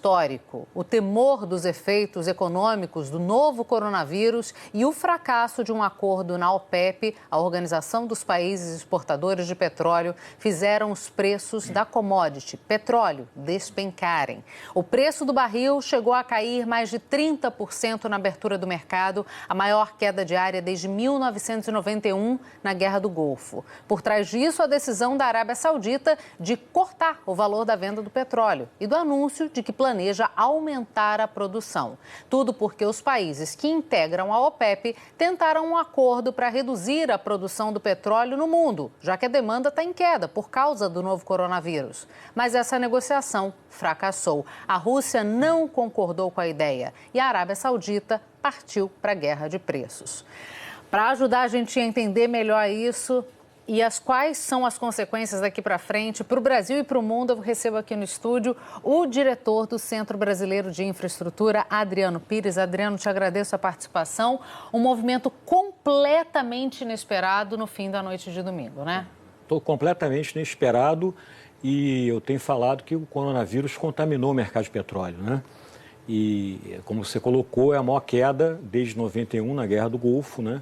histórico: o temor dos efeitos econômicos do novo coronavírus e o fracasso de um acordo na OPEP, a Organização dos Países Exportadores de Petróleo, fizeram os preços da commodity, petróleo, despencarem. O preço do barril chegou a cair mais de 30% na abertura do mercado, a maior queda diária desde 1991, na Guerra do Golfo. Por trás disso, a decisão da Arábia Saudita de cortar o valor da venda do petróleo e do anúncio de que planeja aumentar a produção. Tudo porque os países que integram a OPEP tentaram um acordo para reduzir a produção do petróleo no mundo, já que a demanda está em queda por causa do novo coronavírus. Mas essa negociação fracassou. A Rússia não concordou com a ideia e a Arábia Saudita partiu para a guerra de preços. Para ajudar a gente a entender melhor isso e quais são as consequências daqui para frente para o Brasil e para o mundo, eu recebo aqui no estúdio o diretor do Centro Brasileiro de Infraestrutura, Adriano Pires. Adriano, te agradeço a participação. Um movimento completamente inesperado no fim da noite de domingo, né? Estou completamente inesperado e eu tenho falado que o coronavírus contaminou o mercado de petróleo, né? E, como você colocou, é a maior queda desde 91, na Guerra do Golfo, né?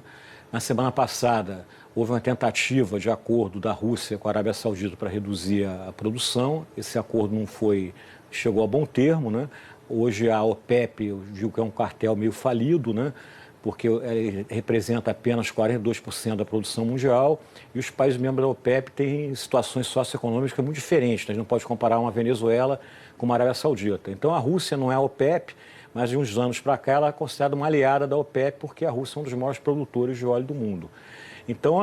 Na semana passada, houve uma tentativa de acordo da Rússia com a Arábia Saudita para reduzir a produção. Esse acordo não chegou a bom termo, né? Hoje a OPEP, eu digo que é um cartel meio falido, né? Porque ele representa apenas 42% da produção mundial e os países membros da OPEP têm situações socioeconômicas muito diferentes. A gente não pode comparar uma Venezuela com uma Arábia Saudita. Então, a Rússia não é a OPEP, mas de uns anos para cá ela é considerada uma aliada da OPEP porque a Rússia é um dos maiores produtores de óleo do mundo. Então,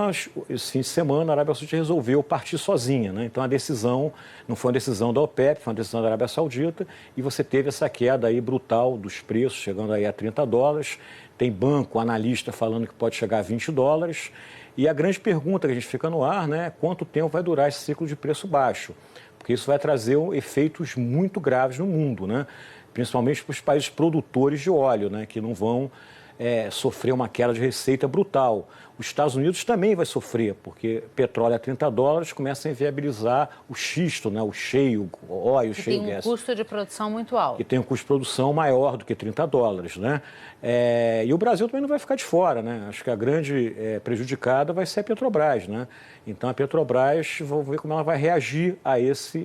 esse fim de semana, a Arábia Saudita resolveu partir sozinha, né? Então, a decisão não foi uma decisão da OPEP, foi uma decisão da Arábia Saudita e você teve essa queda aí brutal dos preços, chegando aí a $30. Tem banco, analista falando que pode chegar a $20. E a grande pergunta que a gente fica no ar, né, é quanto tempo vai durar esse ciclo de preço baixo? Porque isso vai trazer efeitos muito graves no mundo, né? Principalmente para os países produtores de óleo, né, que não vão sofrer uma queda de receita brutal. Os Estados Unidos também vai sofrer, porque petróleo a $30 começa a inviabilizar o xisto, né, o shale, o óleo, o shale gas. Que tem um custo de produção muito alto. Que tem um custo de produção maior do que $30, né? E o Brasil também não vai ficar de fora, né? Acho que a grande prejudicada vai ser a Petrobras, né? Então a Petrobras, vamos ver como ela vai reagir a essa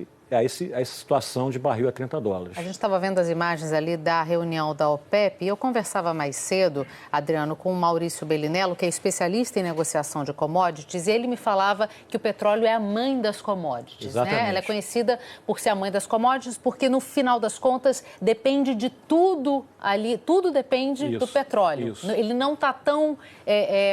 situação de barril a $30. A gente estava vendo as imagens ali da reunião da OPEP e eu conversava mais cedo, Adriano, com o Maurício Bellinello, que é especialista em negociação de commodities, e ele me falava que o petróleo é a mãe das commodities, né? Ela é conhecida por ser a mãe das commodities porque, no final das contas, depende de tudo ali, tudo depende do petróleo. Isso. Ele não está tão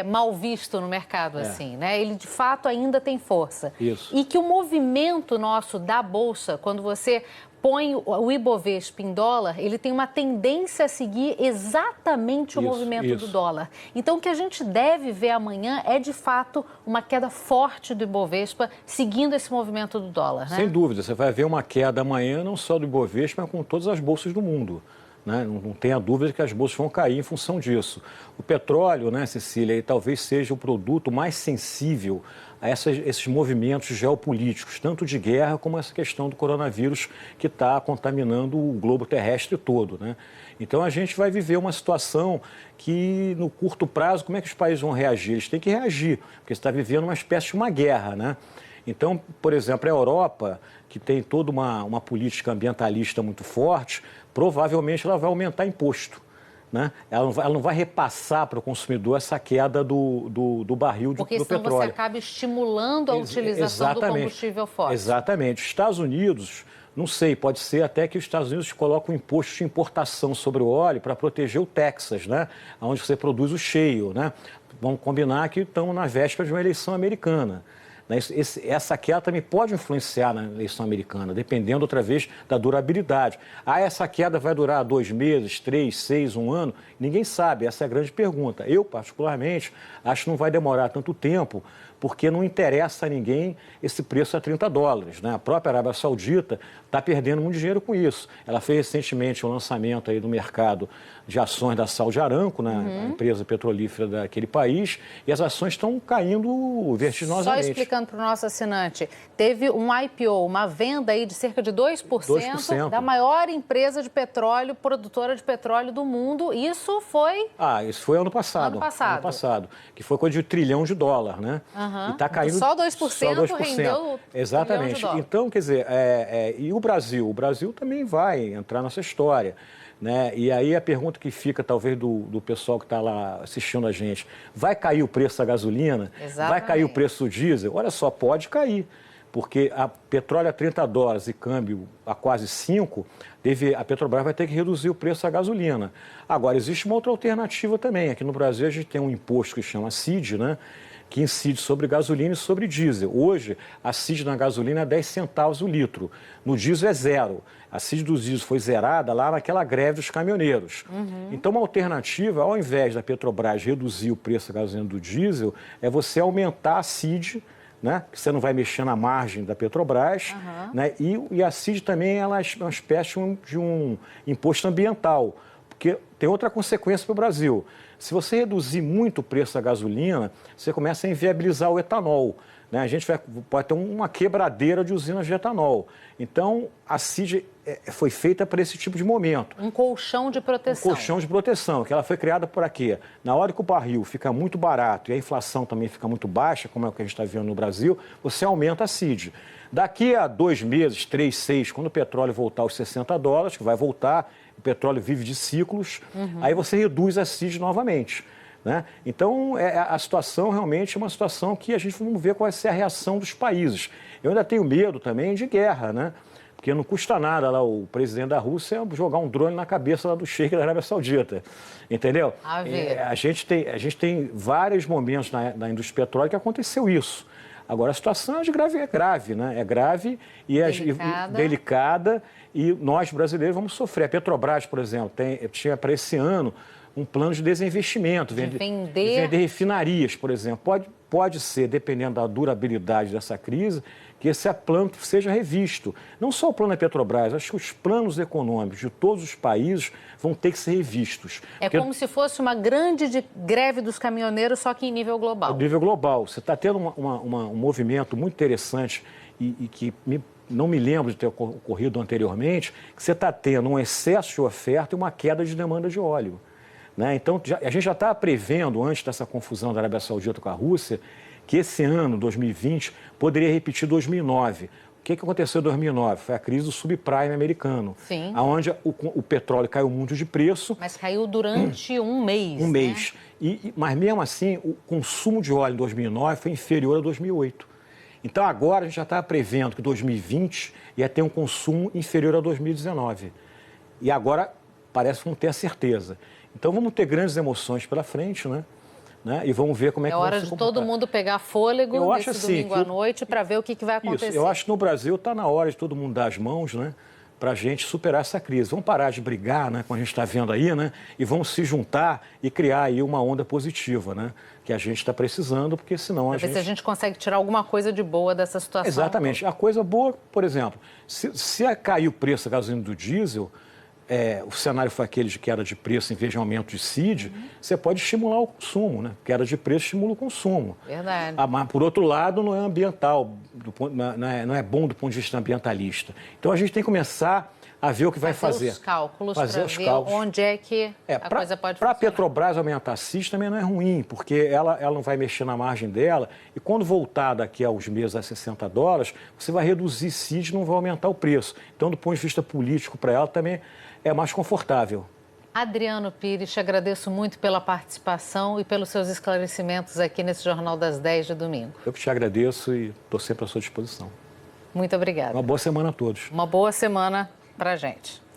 mal visto no mercado assim, né? Ele, de fato, ainda tem força. Isso. E que o movimento nosso da Bolsa, quando você põe o Ibovespa em dólar, ele tem uma tendência a seguir exatamente o movimento do dólar. Então, o que a gente deve ver amanhã é, de fato, uma queda forte do Ibovespa seguindo esse movimento do dólar, né? Sem dúvida, você vai ver uma queda amanhã não só do Ibovespa, mas com todas as bolsas do mundo. Né? Não tenha dúvida que as bolsas vão cair em função disso. O petróleo, né, Cecília, ele talvez seja o produto mais sensível a esses movimentos geopolíticos, tanto de guerra como essa questão do coronavírus que está contaminando o globo terrestre todo, né? Então, a gente vai viver uma situação que, no curto prazo, como é que os países vão reagir? Eles têm que reagir, porque você está vivendo uma espécie de uma guerra, né? Então, por exemplo, a Europa, que tem toda uma política ambientalista muito forte, provavelmente ela vai aumentar imposto, né? Ela não vai repassar para o consumidor essa queda do barril do petróleo. Porque senão você acaba estimulando a utilização do combustível fóssil. Exatamente. Os Estados Unidos, não sei, pode ser até que os Estados Unidos colocam um imposto de importação sobre o óleo para proteger o Texas, né? Onde você produz o shale, né? Vamos combinar que estamos na véspera de uma eleição americana. Essa queda também pode influenciar na eleição americana, dependendo, outra vez, da durabilidade. Essa queda vai durar 2 meses, 3, 6, 1 ano? Ninguém sabe, essa é a grande pergunta. Eu, particularmente, acho que não vai demorar tanto tempo, porque não interessa a ninguém esse preço a $30, né? A própria Arábia Saudita está perdendo muito dinheiro com isso. Ela fez recentemente um lançamento aí do mercado de ações da Saudi Aramco, né? A empresa petrolífera daquele país, e as ações estão caindo vertiginosamente. Só explicando explicando para o nosso assinante, teve um IPO, uma venda aí de cerca de 2%. Da maior empresa de petróleo, produtora de petróleo do mundo. Isso foi... Isso foi ano passado. Ano passado, que foi coisa de $1 trilhão, né? Uhum. E está caindo... Só 2% rendeu Exatamente. Então, quer dizer, e o Brasil? O Brasil também vai entrar nessa história. Né? E aí a pergunta que fica, talvez, do pessoal que está lá assistindo a gente, vai cair o preço da gasolina? Exatamente. Vai cair o preço do diesel? Olha só, pode cair, porque a petróleo a $30 e câmbio a quase 5, a Petrobras vai ter que reduzir o preço da gasolina. Agora, existe uma outra alternativa também. Aqui no Brasil a gente tem um imposto que chama CID, né? Que incide sobre gasolina e sobre diesel. Hoje, a CID na gasolina é 10 centavos o litro. No diesel é zero. A CID do diesel foi zerada lá naquela greve dos caminhoneiros. Uhum. Então, uma alternativa, ao invés da Petrobras reduzir o preço da gasolina do diesel, é você aumentar a CID, né? Que você não vai mexer na margem da Petrobras. Uhum. Né? E a CID também ela é uma espécie de um imposto ambiental, porque tem outra consequência para o Brasil. Se você reduzir muito o preço da gasolina, você começa a inviabilizar o etanol. Né? A gente pode ter uma quebradeira de usinas de etanol. Então, a CID foi feita para esse tipo de momento. Um colchão de proteção. Um colchão de proteção, que ela foi criada por quê? Na hora que o barril fica muito barato e a inflação também fica muito baixa, como é o que a gente está vendo no Brasil, você aumenta a CID. Daqui a 2 meses, 3, 6, quando o petróleo voltar aos $60, que vai voltar, o petróleo vive de ciclos, aí você reduz a CID novamente. Né? Então, a situação realmente é uma situação que a gente vamos ver qual vai ser a reação dos países. Eu ainda tenho medo também de guerra, né? Porque não custa nada lá o presidente da Rússia jogar um drone na cabeça lá do Sheik da Arábia Saudita, entendeu? A gente tem vários momentos na indústria petróleo que aconteceu isso. Agora, a situação é grave, né? É grave e delicada e nós, brasileiros, vamos sofrer. A Petrobras, por exemplo, tinha para esse ano um plano de desinvestimento, vender refinarias, por exemplo. Pode ser, dependendo da durabilidade dessa crise, que esse plano seja revisto. Não só o plano da Petrobras, acho que os planos econômicos de todos os países vão ter que ser revistos. Como se fosse uma grande greve dos caminhoneiros, só que em nível global. A nível global. Você está tendo um movimento muito interessante e que não me lembro de ter ocorrido anteriormente, que você está tendo um excesso de oferta e uma queda de demanda de óleo. Né? Então, a gente já está prevendo, antes dessa confusão da Arábia Saudita com a Rússia, que esse ano, 2020, poderia repetir 2009. O que aconteceu em 2009? Foi a crise do subprime americano, onde o petróleo caiu muito de preço. Mas caiu durante um mês. Mês. Mas, mesmo assim, o consumo de óleo em 2009 foi inferior a 2008. Então, agora, a gente já está prevendo que 2020 ia ter um consumo inferior a 2019. E agora, parece que vamos ter a certeza. Então, vamos ter grandes emoções pela frente, né? E vamos ver como é que vai se comportar. É hora de todo mundo pegar fôlego nesse domingo à noite para ver o que vai acontecer. Isso, eu acho que no Brasil está na hora de todo mundo dar as mãos, né? Para a gente superar essa crise. Vamos parar de brigar, né? Como a gente está vendo aí, né? E vamos se juntar e criar aí uma onda positiva, né? Que a gente está precisando, porque senão ver se a gente consegue tirar alguma coisa de boa dessa situação. Exatamente. A coisa boa, por exemplo, se cair o preço da gasolina do diesel, o cenário foi aquele de queda de preço em vez de aumento de CID, você pode estimular o consumo, né? Queda de preço estimula o consumo. Verdade. Mas, por outro lado, não é ambiental, não é bom do ponto de vista ambientalista. Então, a gente tem que começar a ver o que vai fazer. Fazer os cálculos para ver onde é que a coisa pode funcionar. Para a Petrobras aumentar a CID também não é ruim, porque ela não vai mexer na margem dela e quando voltar daqui a uns meses a $60, você vai reduzir CID e não vai aumentar o preço. Então, do ponto de vista político, para ela também é mais confortável. Adriano Pires, te agradeço muito pela participação e pelos seus esclarecimentos aqui nesse Jornal das 10 de domingo. Eu que te agradeço e estou sempre à sua disposição. Muito obrigada. Uma boa semana a todos. Uma boa semana para a gente.